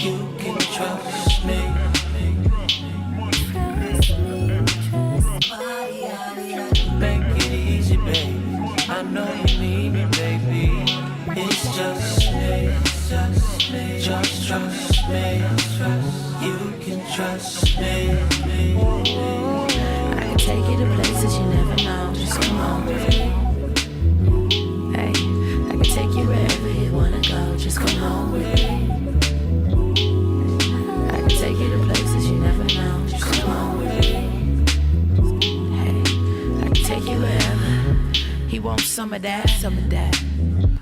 You can trust me. Make it easy, baby. I know you need me, baby. It's just me. Just trust me. You can trust me.
I can take you to places you never know. Just come on, baby. some of that.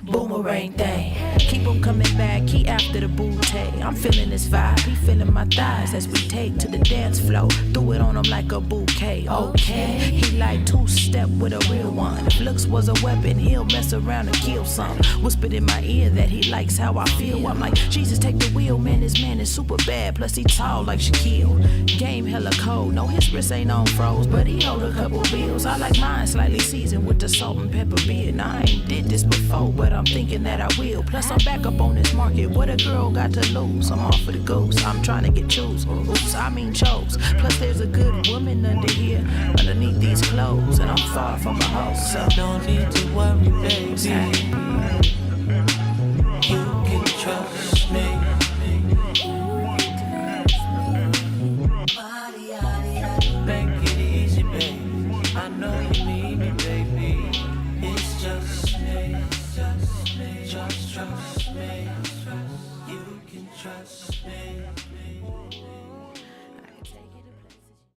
Boomerang thing. Keep on coming back, he after the booty. I'm feeling this vibe, he feeling my thighs as we take to the dance floor. Threw it on him like a bouquet, okay. He like two-step with a real one. If looks was a weapon, he'll mess around and kill some. Whispered in my ear that he likes how I feel. I'm like, Jesus, take the wheel, man, this man is super bad. Plus he tall like Shaquille. Game hella cold, no, his wrist ain't on froze, but he hold a couple bills. I like mine slightly seasoned with the salt and pepper beer. Now I ain't did this before, but I'm thinking that I will. Plus I'm back up on this market. What a girl got to lose? I'm off for the goose. I'm trying to get choose. Oops, I mean chose. Plus there's a good woman under here, underneath these clothes, and I'm far from a hoe. So
don't need to worry, baby. You can trust me. Make it easy, baby. I know you need me, baby. It's just me. Just trust me. You can trust